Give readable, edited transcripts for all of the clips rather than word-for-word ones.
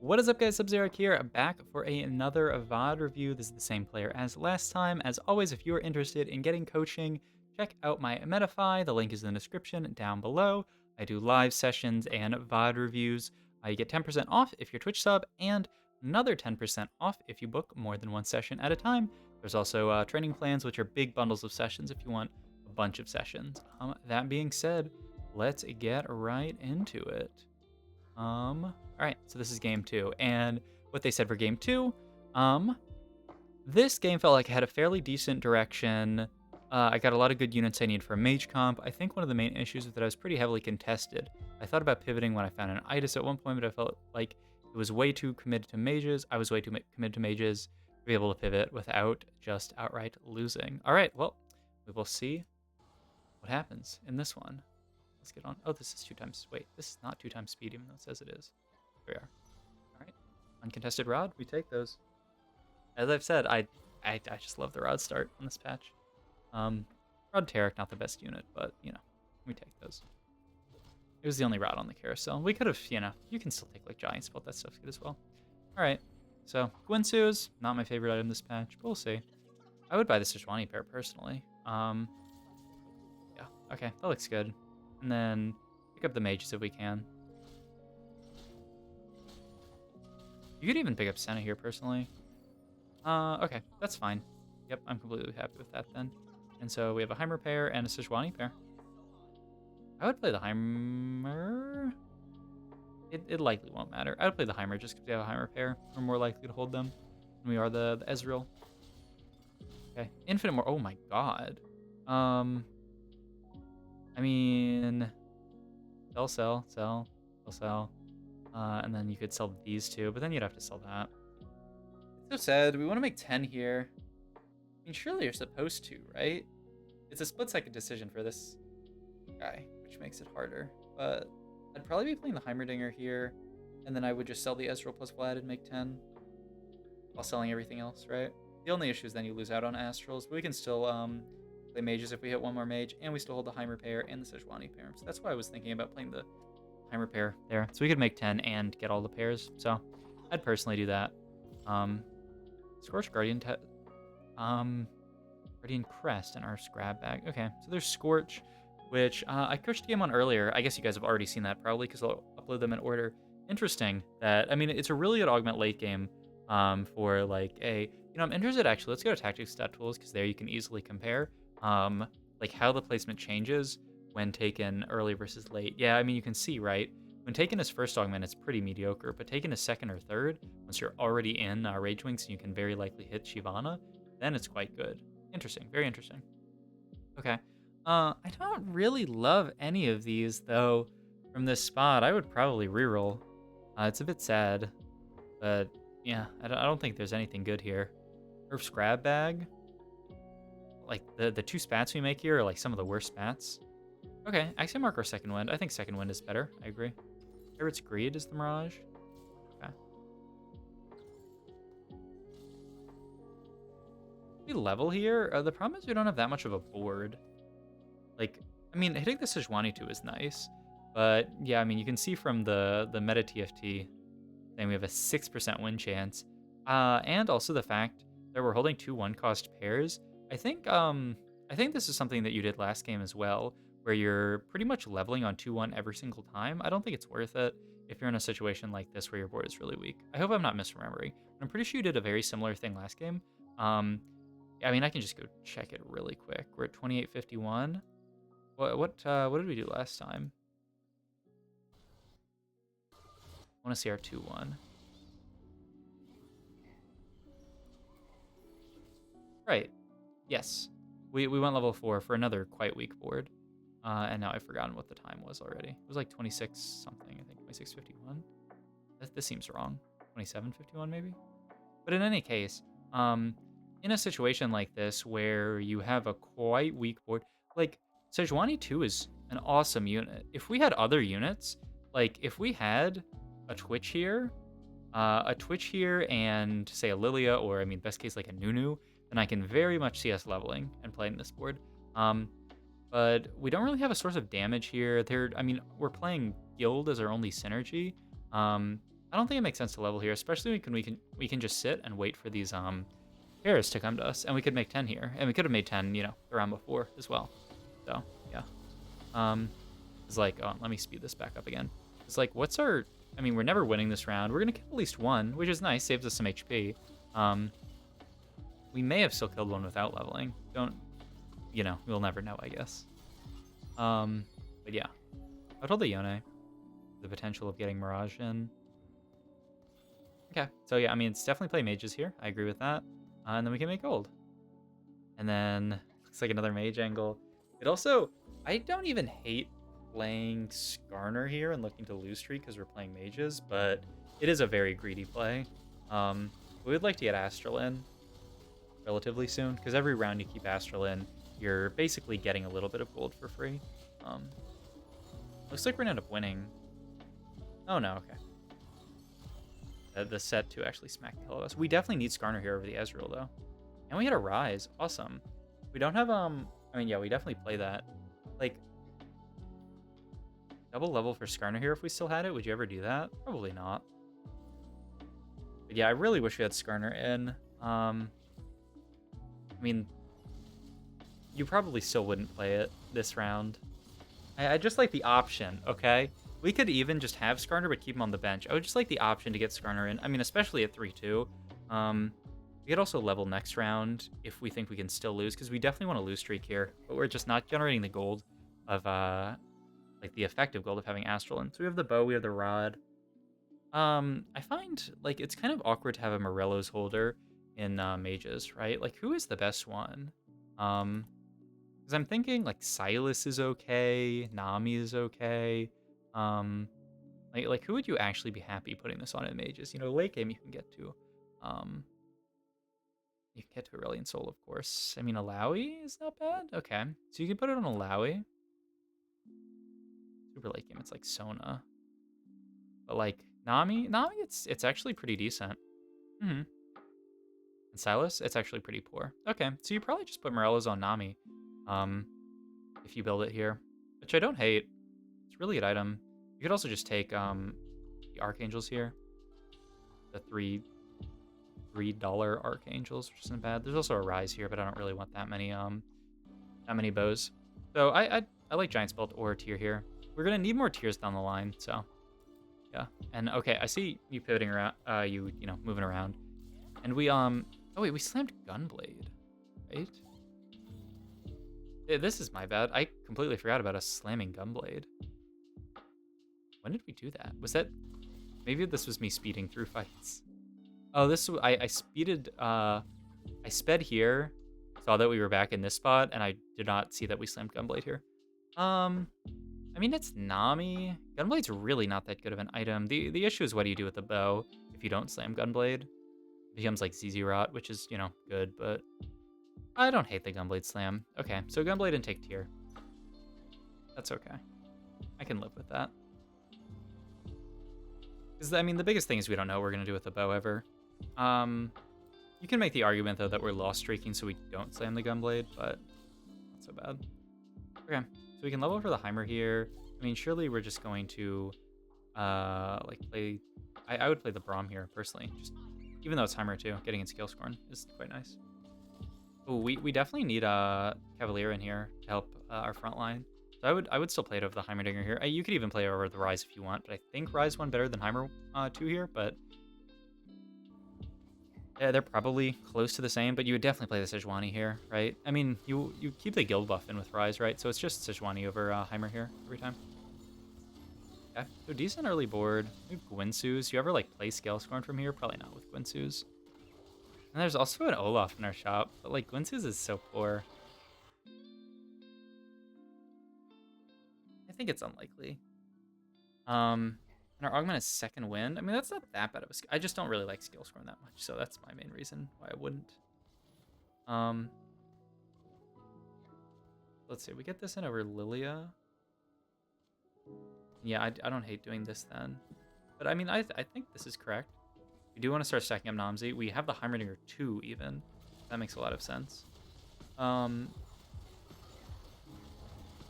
What is up, guys? Sub-Zero here, back for another VOD review. This is the same player as last time. As always, if you are interested in getting coaching, check out my Metafy. The link is in the description down below. I do live sessions and VOD reviews. You get 10% off if you're Twitch sub, and another 10% off if you book more than one session at a time. There's also training plans, which are big bundles of sessions if you want a bunch of sessions. That being said, let's get right into it. All right, so this is game 2, and what they said for game 2, this game felt like it had a fairly decent direction. I got a lot of good units I need for a mage comp. I think one of the main issues was that I was pretty heavily contested. I thought about pivoting when I found an Itis at one point, but I felt like it was way too committed to mages. I was way too committed to mages to be able to pivot without just outright losing. All right, well, we will see what happens in this one. Let's get on. Oh, this is 2 times. Wait, this is not 2 times speed, even though it says it is. Here we are. All right. Uncontested rod. We take those. As I've said, I just love the rod start on this patch. Rod Tarek, not the best unit, but, you know, we take those. It was the only rod on the carousel. We could have, you know, you can still take, like, Giant Spell. That stuff's good as well. All right. So, Gwinsu's not my favorite item this patch, but we'll see. I would buy the Sejuani pair, personally. Yeah. Okay. That looks good. And then pick up the mages if we can. You could even pick up Senna here, personally. Okay, that's fine. Yep, I'm completely happy with that then. And so we have a Heimer pair and a Sejuani pair. I would play the Heimer. It likely won't matter. I would play the Heimer just because we have a Heimer pair. We're more likely to hold them than we are the Ezreal. Okay, infinite more. Oh my god. I mean, sell, and then you could sell these two, but then you'd have to sell that. It's so sad. We want to make 10 here. I mean, surely you're supposed to, right? It's a split-second decision for this guy, which makes it harder. But I'd probably be playing the Heimerdinger here, and then I would just sell the Ezreal plus Vlad and make 10 while selling everything else, right? The only issue is then you lose out on Astrals, but we can still play mages if we hit one more mage, and we still hold the Heimer pair and the Sejuani pair. So that's why I was thinking about playing the Heimer pair there. So we could make 10 and get all the pairs. So I'd personally do that. Scorch Guardian Guardian Crest in our scrap bag. Okay, so there's Scorch, which I coached a game on earlier. I guess you guys have already seen that probably because I'll upload them in order. Interesting that, I mean, it's a really good augment late game for like a, you know, I'm interested actually. Let's go to Tactics Stat Tools because there you can easily compare like how the placement changes when taken early versus late. Yeah, I mean, you can see, right? When taken as first augment, it's pretty mediocre, but taken as second or third, once you're already in Rage Wings and you can very likely hit Shyvana, then it's quite good. Interesting, very interesting. Okay, I don't really love any of these, though, from this spot. I would probably reroll. It's a bit sad, but yeah, I don't think there's anything good here. Nerf Scrab Bag. Like, the 2 spats we make here are, like, some of the worst spats. Okay, Axiom Mark or Second Wind. I think Second Wind is better. I agree. Pirate's Greed is the Mirage. Okay. We level here. The problem is we don't have that much of a board. Like, I mean, hitting the Sejuani 2 is nice. But, yeah, I mean, you can see from the meta TFT saying we have a 6% win chance. And also the fact that we're holding 2 1-cost pairs. I think this is something that you did last game as well, where you're pretty much leveling on 2-1 every single time. I don't think it's worth it if you're in a situation like this where your board is really weak. I hope I'm not misremembering. I'm pretty sure you did a very similar thing last game. I mean, I can just go check it really quick. We're at 2851. What did we do last time? I want to see our 2-1. Right. Yes. We went level 4 for another quite weak board. And now I've forgotten what the time was already. It was like 26 something, I think, 26:51. This seems wrong. 27:51 maybe? But in any case, in a situation like this where you have a quite weak board, like, Sejuani 2 is an awesome unit. If we had other units, like, if we had a Twitch here and, say, a Lilia, or, I mean, best case, like a Nunu, then I can very much see us leveling and playing this board. But we don't really have a source of damage here. I mean, we're playing Guild as our only synergy. I don't think it makes sense to level here, especially when we can just sit and wait for these pairs to come to us, and we could make 10 here, and we could have made 10, you know, the round before as well. So yeah, it's like, oh, let me speed this back up again. It's like, what's our? I mean, we're never winning this round. We're gonna kill at least one, which is nice, saves us some HP. We may have still killed one without leveling. Don't, you know, we'll never know, I guess. But yeah, I told the Yone the potential of getting Mirage in. Okay, so yeah, I mean, it's definitely play mages here. I agree with that. And then we can make gold. And then looks like another mage angle. It also, I don't even hate playing Skarner here and looking to lose streak because we're playing mages, but it is a very greedy play. We would like to get Astral in relatively soon because every round you keep Astral in, you're basically getting a little bit of gold for free. Looks like we're gonna end up winning. Oh no, okay. The set to actually smack the hell out of us. We definitely need Skarner here over the Ezreal though. And we had a Rise. Awesome. We don't have I mean, yeah, we definitely play that. Like, double level for Skarner here if we still had it. Would you ever do that? Probably not. But yeah, I really wish we had Skarner in. I mean, you probably still wouldn't play it this round. I just like the option, okay? We could even just have Skarner but keep him on the bench. I would just like the option to get Skarner in. I mean, especially at 3-2. We could also level next round if we think we can still lose, because we definitely want to lose streak here. But we're just not generating the gold of, like, the effective gold of having Astral in. So we have the bow, we have the rod. I find, like, it's kind of awkward to have a Morello's holder in mages, right? Like, who is the best one? Because I'm thinking, like, Silas is okay, Nami is okay. Like who would you actually be happy putting this on in mages? You know, late game you can get to. You can get to Aurelion Soul, of course. I mean, Alawi is not bad. Okay, so you can put it on Alawi. Super late game, it's like Sona. But like Nami, it's actually pretty decent. And Silas, it's actually pretty poor. Okay, so you probably just put Morello's on Nami, if you build it here, which I don't hate. It's a really good item. You could also just take the Archangels here. The $3 Archangels, which isn't bad. There's also a Rise here, but I don't really want that many bows. So I like Giant Spelt or a tier here. We're gonna need more tiers down the line, so yeah. And okay, I see you pivoting around, you know, moving around. And we oh wait, we slammed Gunblade, right? This is my bad. I completely forgot about us slamming Gunblade. When did we do that? Was that... Maybe this was me speeding through fights. Oh, I speeded... I sped here, saw that we were back in this spot, and I did not see that we slammed Gunblade here. I mean, it's Nami. Gunblade's really not that good of an item. The issue is what do you do with the bow if you don't slam Gunblade? It becomes like ZZ Rot, which is, you know, good, but... I don't hate the Gunblade slam. Okay, so Gunblade and take tier. That's okay. I can live with that. Because, I mean, the biggest thing is we don't know what we're going to do with the bow ever. You can make the argument, though, that we're lost streaking so we don't slam the Gunblade, but not so bad. Okay, so we can level for the Heimer here. I mean, surely we're just going to, like, play... I would play the Braum here, personally. Just, even though it's Heimer, too. Getting in Scale Scorn is quite nice. Oh, we definitely need Cavalier in here to help our front line. So I would still play it over the Heimerdinger here. You could even play it over the Rise if you want, but I think Rise won better than Heimer 2 here, but... Yeah, they're probably close to the same, but you would definitely play the Sejuani here, right? I mean, you keep the guild buff in with Rise, right? So it's just Sejuani over Heimer here every time. Okay, so decent early board. We have Gwynsu's. You ever, like, play Scale Scorn from here? Probably not with Gwynsu's. And there's also an Olaf in our shop, but, like, Gwynsu's is so poor. I think it's unlikely. And our Augment is second wind. I mean, that's not that bad of a skill. I just don't really like Scale Scorn that much, so that's my main reason why I wouldn't. Let's see. We get this in over Lilia. Yeah, I don't hate doing this then. But, I mean, I think this is correct. We do want to start stacking up Namzi. We have the Heimerdinger 2, even. That makes a lot of sense. Yeah,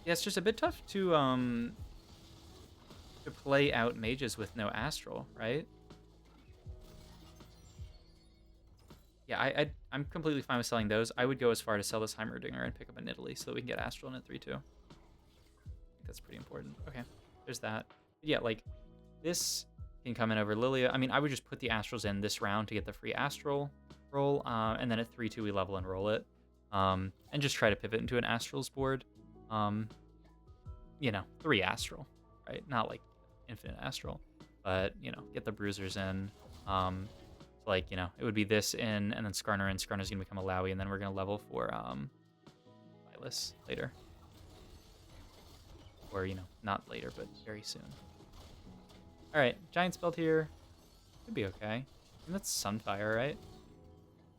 it's just a bit tough to play out mages with no Astral, right? Yeah, I'm completely fine with selling those. I would go as far to sell this Heimerdinger and pick up a Nidalee so that we can get Astral in at 3-2. I think that's pretty important. Okay, there's that. But yeah, like, this can come in over Lilia. I mean, I would just put the Astrals in this round to get the free Astral roll, and then at 3-2 we level and roll it. And just try to pivot into an Astrals board. You know, 3 Astral, right? Not like infinite Astral, but, you know, get the Bruisers in. Like, you know, it would be this in, and then Skarner in. Skarner's gonna become a Lowy, and then we're gonna level for Silas later. Or, you know, not later, but very soon. Alright, Giant Spell here. Could be okay. And that's Sunfire, right?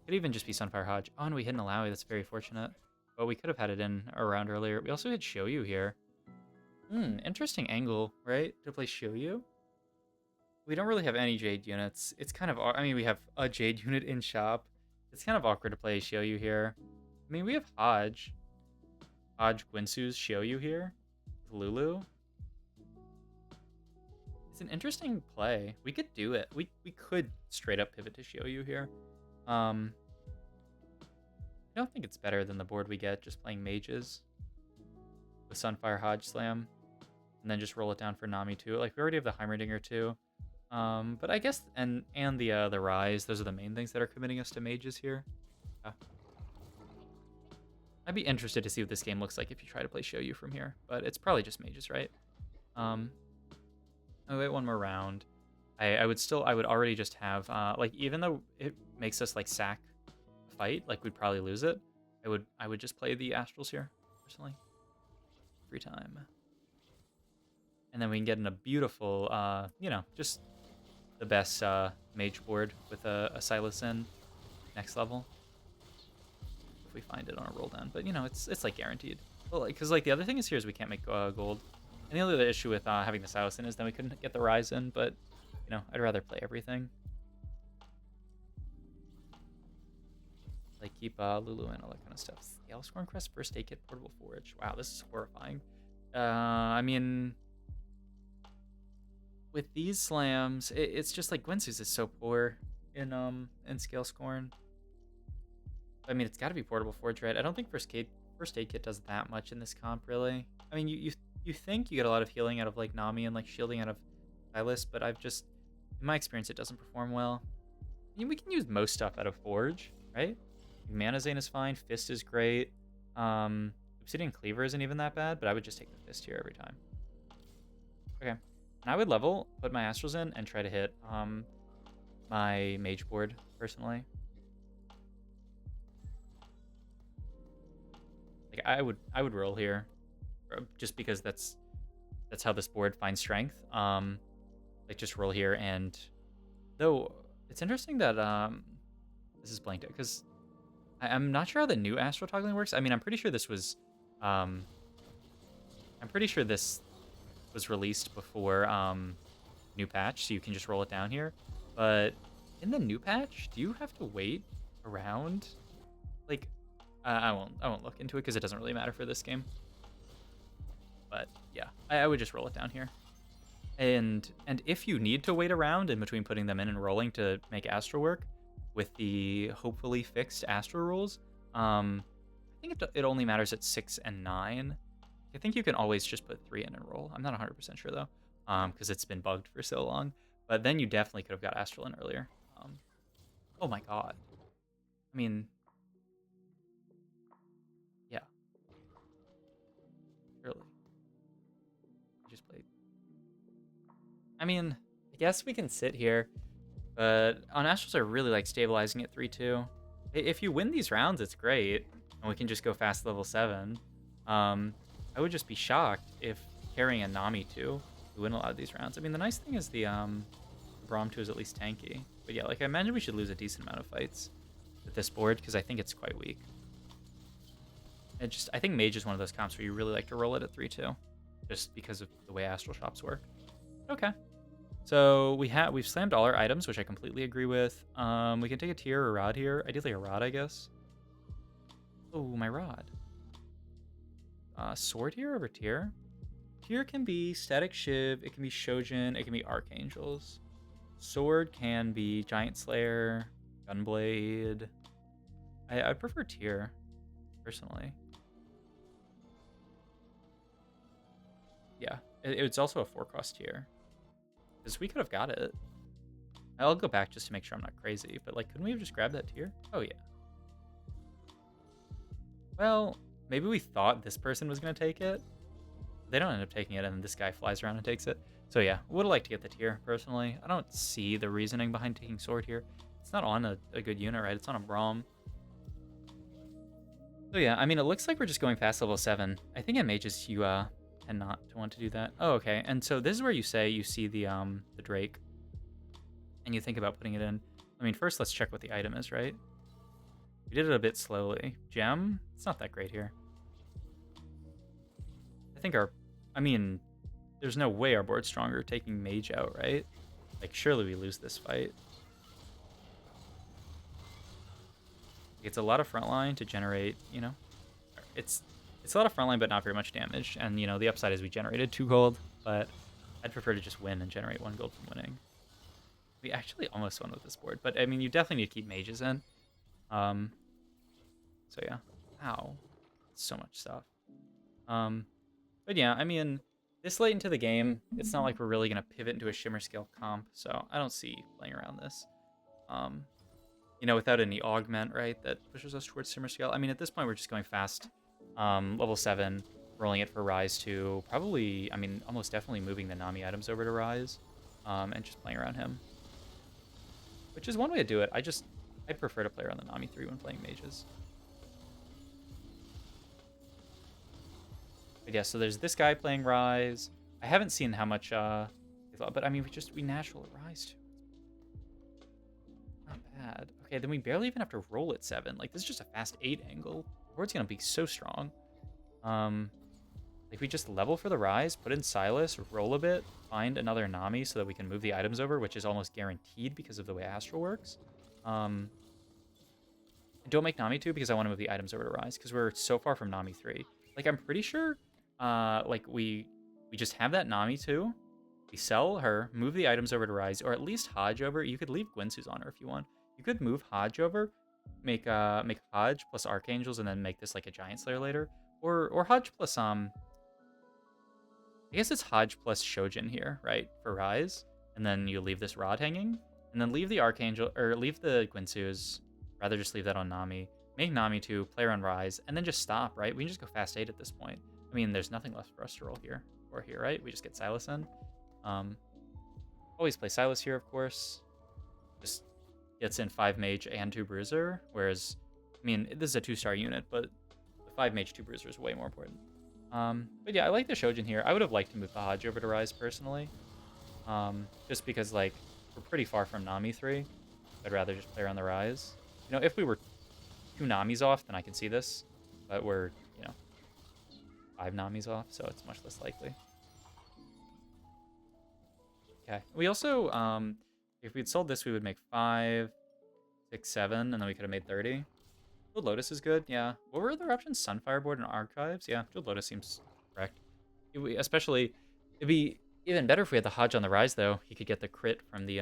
Could even just be Sunfire Hodge. Oh, and we hit an Alawi. That's very fortunate. But we could have had it in around earlier. We also had Shoyu here. Interesting angle, right? To play Shoyu. We don't really have any Jade units. It's kind of... I mean, we have a Jade unit in shop. It's kind of awkward to play Shoyu here. I mean, we have Hodge. Hodge Gwinsu's Shoyu here. Lulu. It's an interesting play. We could do it. We could straight up pivot to Shoyu here. I don't think it's better than the board we get just playing mages with Sunfire Hodge Slam, and then just roll it down for Nami too. Like, we already have the Heimerdinger too. But I guess and the Rise, those are the main things that are committing us to mages here. Yeah. I'd be interested to see what this game looks like if you try to play Shoyu from here, but it's probably just mages, right? I'll wait one more round. I would already just have like, even though it makes us like sack a fight, like we'd probably lose it, I would just play the Astrals here personally. Free time. And then we can get in a beautiful you know, just the best mage board with a Silas in next level. If we find it on a roll down, but you know, it's like guaranteed. Well, because like the other thing is here is we can't make gold. And the other issue with having the Silas in is then we couldn't get the Rise in, but you know, I'd rather play everything. Like, keep Lulu and all that kind of stuff. Scale Scorn Crest, first aid kit, portable forge. Wow, this is horrifying. I mean, with these slams, it's just like Gwynsu's is so poor in Scale Scorn. I mean, it's got to be portable forge, right? I don't think first aid kit does that much in this comp, really. I mean, you think you get a lot of healing out of like Nami and like shielding out of Silas, but in my experience, it doesn't perform well. I mean, we can use most stuff out of forge, right? Mana Zane is fine. Fist is great. Obsidian Cleaver isn't even that bad, but I would just take the Fist here every time. Okay. And I would level, put my Astrals in, and try to hit my mage board, personally. Like, I would roll here, just because that's how this board finds strength. Like, just roll here, and though it's interesting that this is blanked out, because I'm not sure how the new Astral toggling works. I mean, I'm pretty sure this was released before new patch, so you can just roll it down here. But in the new patch, do you have to wait around? Like, I won't look into it because it doesn't really matter for this game. But yeah, I would just roll it down here. And if you need to wait around in between putting them in and rolling to make Astral work with the hopefully fixed Astral rules, I think it only matters at 6 and 9. I think you can always just put 3 in and roll. I'm not 100% sure though, because it's been bugged for so long. But then you definitely could have got Astral in earlier. Oh my god. I mean, yeah. Really. Just played. I mean, I guess we can sit here, but on Astrals I really like stabilizing at 3-2. If you win these rounds, it's great, and we can just go fast level 7. I would just be shocked if carrying a Nami 2 we win a lot of these rounds. I mean, the nice thing is the Braum 2 is at least tanky. But yeah, like, I imagine we should lose a decent amount of fights with this board, because I think it's quite weak. I think Mage is one of those comps where you really like to roll it at 3-2, just because of the way Astral shops work. Okay. So we've slammed all our items, which I completely agree with. We can take a Tear or a Rod here. Ideally a Rod, I guess. Oh, my Rod. Sword here over Tear. Tear can be Static Shiv, it can be Shojin, it can be Archangels. Sword can be Giant Slayer, Gunblade. I prefer tier, personally. Yeah, it's also a 4-cost tier. Because we could have got it. I'll go back just to make sure I'm not crazy, but like, couldn't we have just grabbed that tier? Oh, yeah. Well, maybe we thought this person was going to take it. They don't end up taking it, and then this guy flies around and takes it. So yeah, would have liked to get the tier, personally. I don't see the reasoning behind taking sword here. It's not on a good unit, right? It's on a Braum. So yeah, I mean, it looks like we're just going fast level 7. I think in mages, you tend not to want to do that. Oh, okay. And so this is where you say you see the Drake, and you think about putting it in. I mean, first let's check what the item is, right? We did it a bit slowly. Gem? It's not that great here. I think there's no way our board's stronger taking mage out, right? Like, surely we lose this fight. It's a lot of frontline to generate, it's a lot of frontline, but not very much damage. And, the upside is we generated 2 gold, but I'd prefer to just win and generate 1 gold from winning. We actually almost won with this board, but, I mean, you definitely need to keep mages in. So, yeah. Ow. So much stuff. But, yeah, I mean, this late into the game, it's not like we're really going to pivot into a Shimmer Scale comp, so I don't see playing around this. Without any augment, right, that pushes us towards Shimmer Scale. I mean, at this point, we're just going fast. Level 7, rolling it for Rise 2. Probably, I mean, almost definitely moving the Nami items over to Rise, and just playing around him. Which is one way to do it. I'd prefer to play around the Nami 3 when playing mages. But yeah, so there's this guy playing Rise. I haven't seen how much, but I mean, we natural at Rise 2. Not bad. Okay, then we barely even have to roll at 7. Like, this is just a fast 8 angle. The board's gonna be so strong. If we just level for the Rise, put in Silas, roll a bit, find another Nami so that we can move the items over, which is almost guaranteed because of the way Astral works. Don't make Nami 2 because I want to move the items over to Rise because we're so far from Nami 3. Like, I'm pretty sure, we just have that Nami 2. We sell her, move the items over to Rise, or at least Hodge over. You could leave Gwynsu's on her if you want. You could move Hodge over, make Hodge plus Archangels, and then make this like a Giant Slayer later. Or Hodge plus, I guess it's Hodge plus Shojin here, right, for Rise. And then you leave this Rod hanging, and then leave the Archangel, or leave the Gwynsu's, rather just leave that on Nami. Make Nami 2, play her on Rise, and then just stop, right? We can just go fast 8 at this point. I mean, there's nothing left for us to roll here, or here, right? We just get Silas in. Always play Silas here, of course. Just gets in 5 mage and 2 bruiser, whereas, I mean, this is a 2-star unit, but the 5 mage 2 bruiser is way more important. But yeah, I like the Shojin here. I would have liked to move the Hodge over to Rise personally, just because like we're pretty far from Nami 3. I'd rather just play around the Rise. If we were 2 Namis off, then I can see this, but we're 5 Namis off, so it's much less likely. Okay. We also, if we'd sold this, we would make 5, 6, 7, and then we could have made 30. Jeweled Lotus is good, yeah. What were other options? Sunfire Board and Archives? Yeah, Jeweled Lotus seems correct. Especially, it'd be even better if we had the Hodge on the Rise, though. He could get the crit from the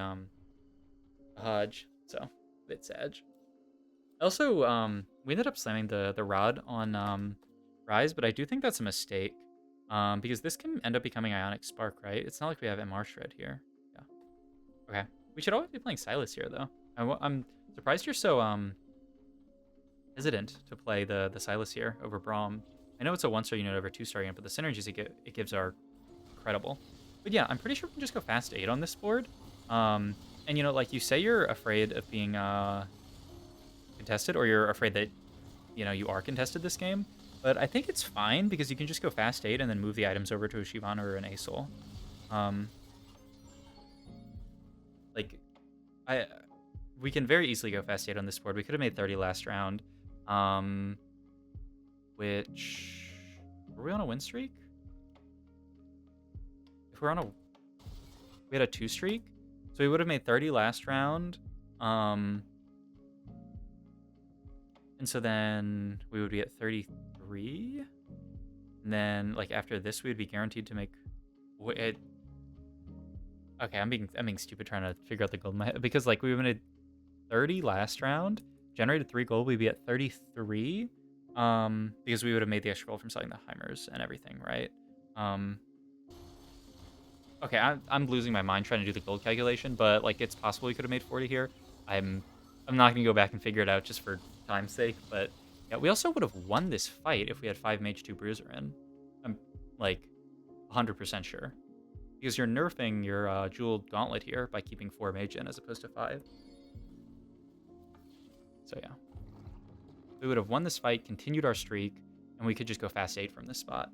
Hodge, so a bit sad. Also, we ended up slamming the Rod on Rise, but I do think that's a mistake. Because this can end up becoming Ionic Spark, right? It's not like we have MR Shred here. Yeah. Okay. We should always be playing Silas here, though. I'm surprised you're so hesitant to play the Silas here over Braum. I know it's a 1-star unit over 2-star unit, but the synergies it gives are incredible. But yeah, I'm pretty sure we can just go fast 8 on this board. And like you say, you're afraid of being contested, or you're afraid that you are contested this game. But I think it's fine because you can just go fast 8 and then move the items over to a Shivan or an Asol. We can very easily go fast 8 on this board. We could have made 30 last round. Which... Were we on a win streak? If we're on a... We had a 2 streak? So we would have made 30 last round. And so then we would be at 33. And then, like, after this, we would be guaranteed to make... Okay, I'm being stupid trying to figure out the gold in my head. Because, like, we would have 30 last round, generated 3 gold, we'd be at 33. Because we would have made the extra gold from selling the Heimers and everything, right? Okay, I'm losing my mind trying to do the gold calculation, but like it's possible we could have made 40 here. I'm not gonna go back and figure it out just for time's sake, but yeah, we also would have won this fight if we had 5 mage 2 bruiser in. I'm like 100% sure. Because you're nerfing your jeweled gauntlet here by keeping 4 mage in as opposed to 5. So yeah. We would have won this fight, continued our streak, and we could just go fast 8 from this spot.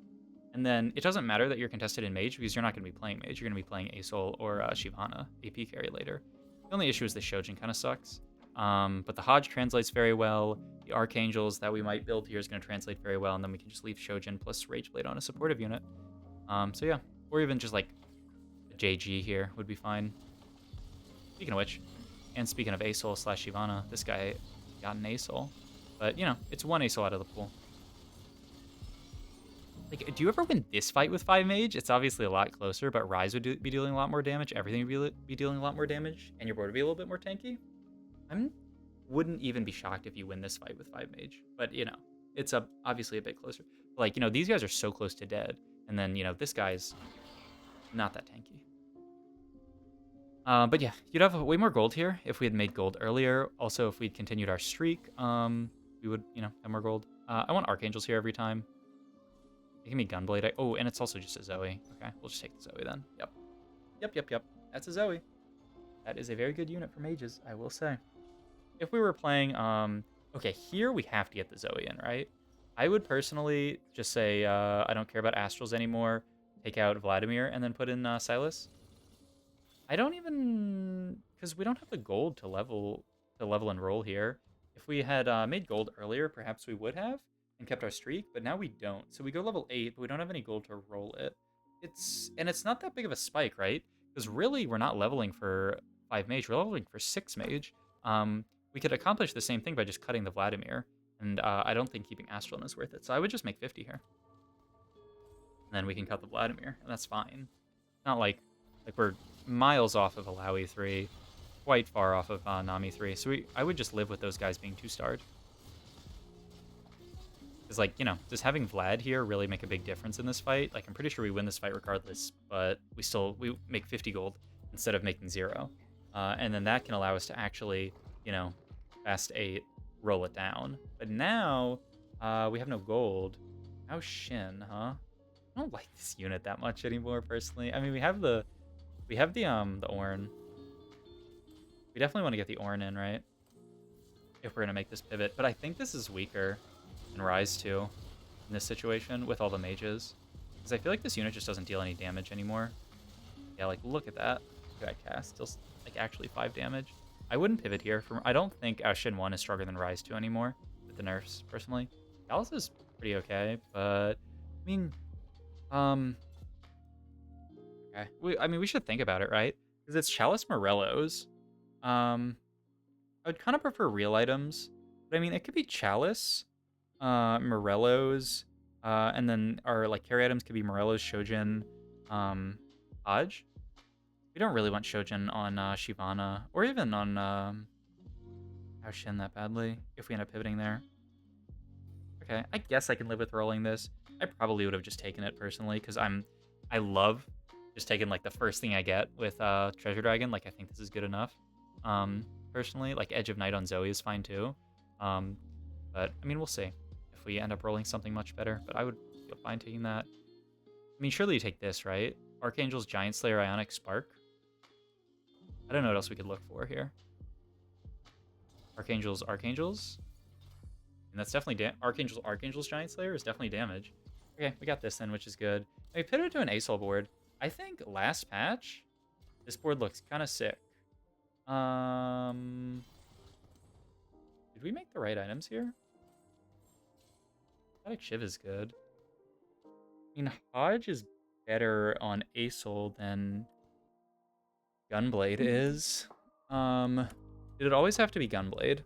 And then it doesn't matter that you're contested in mage because you're not going to be playing mage. You're going to be playing Asol or Shivana, AP carry later. The only issue is the Shojin kind of sucks. But the Hodge translates very well. The Archangels that we might build here is going to translate very well. And then we can just leave Shojin plus Rageblade on a supportive unit. So yeah, or even just like a JG here would be fine. Speaking of which, and speaking of Asol slash Shivana, this guy got an Asol. But, you know, it's one Asol out of the pool. Like, do you ever win this fight with 5 mage? It's obviously a lot closer, but Ryze would be dealing a lot more damage. Everything would be dealing a lot more damage, and your board would be a little bit more tanky. I wouldn't even be shocked if you win this fight with 5 mage. But, you know, it's obviously a bit closer. But, like, you know, these guys are so close to dead. And then, you know, this guy's not that tanky. But yeah, you'd have way more gold here if we had made gold earlier. Also, if we'd continued our streak, we would, you know, have more gold. I want Archangels here every time. It can be Gunblade. Oh, and it's also just a Zoe. Okay, we'll just take the Zoe then. Yep. That's a Zoe. That is a very good unit for mages, I will say. If we were playing, okay, here we have to get the Zoe in, right? I would personally just say, I don't care about Astrals anymore. Take out Vladimir and then put in Silas. I don't even, because we don't have the gold to level and roll here. If we had made gold earlier, perhaps we would have and kept our streak, but now we don't. So we go level 8, but we don't have any gold to roll it. It's not that big of a spike, right? Because really, we're not leveling for 5 mage, we're leveling for 6 mage. We could accomplish the same thing by just cutting the Vladimir, and I don't think keeping Astralin is worth it. So I would just make 50 here. And then we can cut the Vladimir, and that's fine. Not like we're miles off of Alawi 3, quite far off of Nami 3. So I would just live with those guys being 2-starred. Because, like, you know, does having Vlad here really make a big difference in this fight? Like, I'm pretty sure we win this fight regardless, but we make 50 gold instead of making 0. And then that can allow us to actually, you know, fast 8, roll it down. But now, we have no gold. How Shin, huh? I don't like this unit that much anymore, personally. I mean, we have the Ornn. We definitely want to get the Ornn in, right? If we're going to make this pivot. But I think this is weaker than Ryze 2 in this situation with all the mages. Because I feel like this unit just doesn't deal any damage anymore. Yeah, like, look at that. Look at that cast. Still, like, actually 5 damage. I wouldn't pivot here. I don't think Shin 1 is stronger than Ryze 2 anymore with the nerfs, personally. Gallus is pretty okay, but, I mean, okay. I mean, we should think about it, right? Because it's Chalice Morello's. I would kind of prefer real items, but I mean, it could be Chalice, Morello's, and then our like carry items could be Morello's, Shojin, Hodge. We don't really want Shojin on Shivana or even on Shin that badly if we end up pivoting there. Okay, I guess I can live with rolling this. I probably would have just taken it personally because I love just taking like the first thing I get with Treasure Dragon. Like I think this is good enough. Personally, like Edge of Night on Zoe is fine too. But I mean, we'll see if we end up rolling something much better. But I would feel fine taking that. I mean, surely you take this, right? Archangel's Giant Slayer Ionic Spark. I don't know what else we could look for here. Archangels. And that's definitely Archangel's Giant Slayer is definitely damage. Okay, we got this then, which is good. And we pivoted to an Asol board. I think last patch, this board looks kind of sick. Did we make the right items here? Static Shiv is good. I mean, Hodge is better on Asol than Gunblade is. Did it always have to be Gunblade?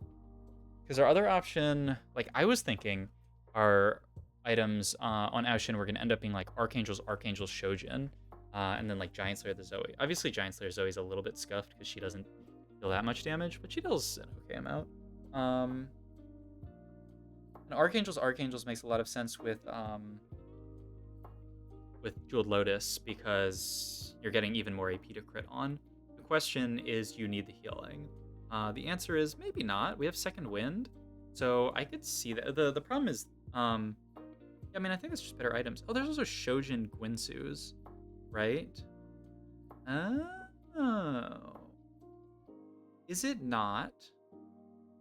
Because our other option, like I was thinking, our items on Aoshin were going to end up being like Archangel's Shojin, and then like Giant Slayer the Zoe. Obviously, Giant Slayer Zoe is a little bit scuffed because she doesn't deal that much damage, but she deals an okay amount. And Archangels makes a lot of sense with Jeweled Lotus because you're getting even more AP to crit on. The question is, you need the healing. The answer is maybe not. We have Second Wind, so I could see that. The problem is, I mean, I think it's just better items. Oh, there's also Shojin Gwinsu's, right? Oh. Is it not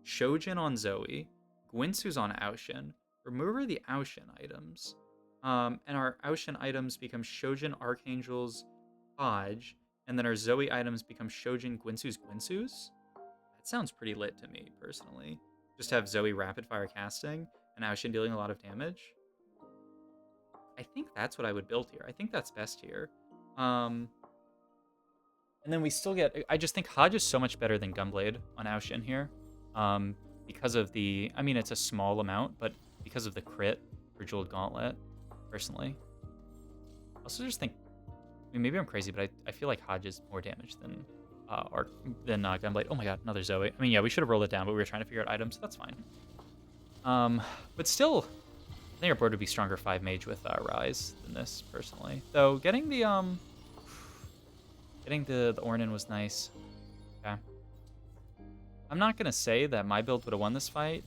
Shojin on Zoe, Gwinsu's on Aoshin, remove her the Aoshin items, and our Aoshin items become Shojin Archangel's Hodge, and then our Zoe items become Shojin Gwinsu's? That sounds pretty lit to me, personally. Just have Zoe rapid fire casting, and Aoshin dealing a lot of damage. I think that's what I would build here. I think that's best here. And then we still get... I just think Hodge is so much better than Gunblade on Aoshin here. Because of the... I mean, it's a small amount, but because of the crit for Jeweled Gauntlet, personally. I also just think... I mean, maybe I'm crazy, but I feel like Hodge is more damage than Gunblade. Oh my god, another Zoe. I mean, yeah, we should have rolled it down, but we were trying to figure out items, so that's fine. But still... I think our board would be stronger 5 mage with Rise than this, personally. Though getting the Ornn was nice. Okay. I'm not gonna say that my build would have won this fight,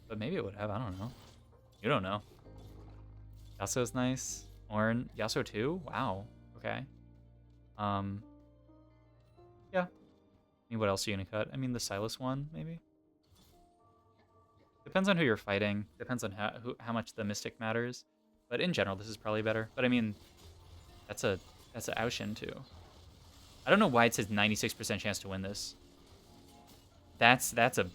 but maybe it would have. I don't know. You don't know. Yasuo's nice. Ornn. Yasuo too? Wow. Okay. Yeah. I mean, what else are you gonna cut? I mean, the Silas one, maybe? Depends on who you're fighting. Depends on how much the Mystic matters. But in general, this is probably better. But I mean, that's a Aoshin too. I don't know why it says 96% chance to win this. That's a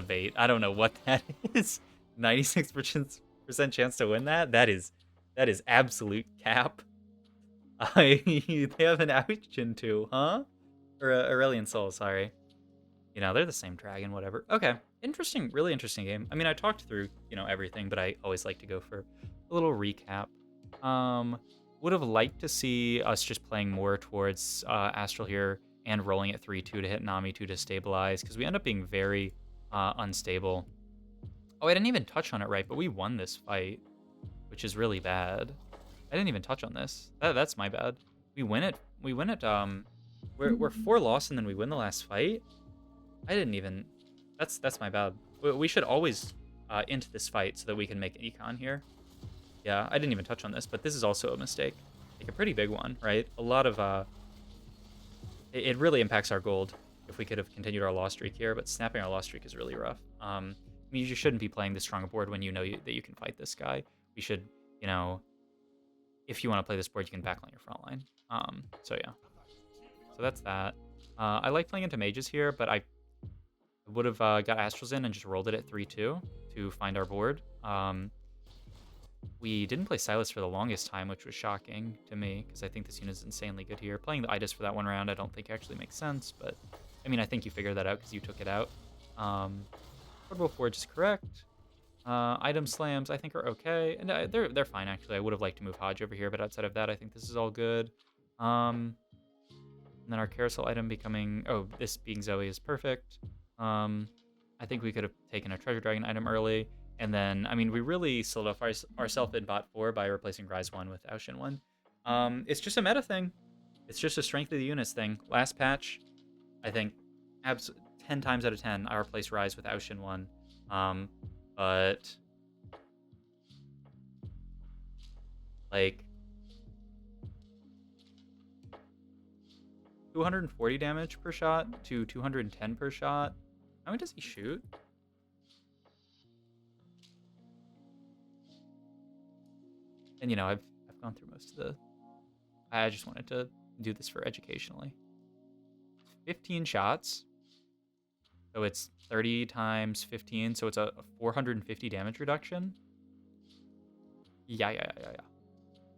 bait. I don't know what that is. 96% chance to win that? That is absolute cap. They have an Aoshin too, huh? Or Aurelian Soul, sorry. You know, they're the same dragon, whatever. Okay, interesting, really interesting game. I mean, I talked through, everything, but I always like to go for a little recap. Would have liked to see us just playing more towards Astral here and rolling at 3-2 to hit Nami 2 to stabilize, because we end up being very unstable. Oh, I didn't even touch on it right, but we won this fight, which is really bad. I didn't even touch on this. That's my bad. We win it. We're 4 loss and then we win the last fight. I didn't even... That's my bad. We should always into this fight so that we can make an econ here. Yeah, I didn't even touch on this, but this is also a mistake. Like a pretty big one, right? A lot of... It really impacts our gold if we could have continued our loss streak here, but snapping our loss streak is really rough. I mean, you shouldn't be playing this strong a board when you know that you can fight this guy. We should, if you want to play this board, you can backline your front line. So yeah. So that's that. I like playing into mages here, but I would have got Astrals in and just rolled it at 3-2 to find our board. We didn't play Silas for the longest time, which was shocking to me, because I think this unit is insanely good here. Playing the Itis for that one round I don't think actually makes sense, but I mean, I think you figured that out because you took it out. Portable Forge is correct. Item slams I think are okay, and they're fine actually. I would have liked to move Hodge over here, but outside of that, I think this is all good. And then our carousel item becoming... Oh, this being Zoe is perfect. I think we could have taken a Treasure Dragon item early. And then, I mean, we really solidified ourselves in bot 4 by replacing Rise 1 with Aoshin 1. It's just a meta thing. It's just a strength of the units thing. Last patch, I think 10 times out of 10, I replaced Rise with Aoshin 1. But... like... 240 damage per shot to 210 per shot. How many does he shoot? And I've gone through most of the... I just wanted to do this for educationally. 15 shots. So it's 30 times 15, so it's a 450 damage reduction. Yeah.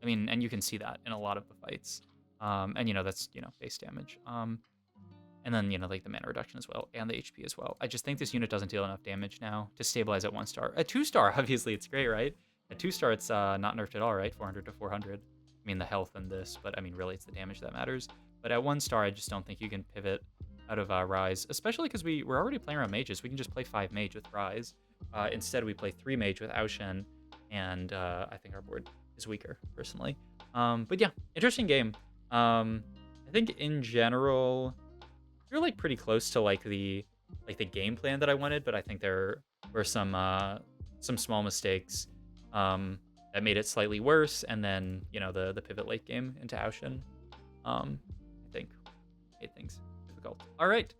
I mean, and you can see that in a lot of the fights. And that's, base damage. And then, like the mana reduction as well, and the HP as well. I just think this unit doesn't deal enough damage now to stabilize at 1 star. At 2 star, obviously, it's great, right? At 2 star, it's not nerfed at all, right? 400 to 400. I mean, the health in this, but I mean, really, it's the damage that matters. But at 1 star, I just don't think you can pivot out of Rise, especially because we're already playing around mages. We can just play 5 mage with Rise. Instead, we play 3 mage with Aoshen, and I think our board is weaker, personally. But yeah, interesting game. I think in general, you're like pretty close to the game plan that I wanted, but I think there were some small mistakes that made it slightly worse, and then the pivot late game into Aoshen, I think made things difficult. All right,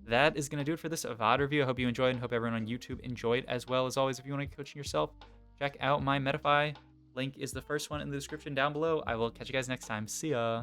that is gonna do it for this VOD review. I hope you enjoyed, and hope everyone on YouTube enjoyed as well. As always, if you want to get coaching yourself, check out my Metafy. Link is the first one in the description down below. I will catch you guys next time. See ya.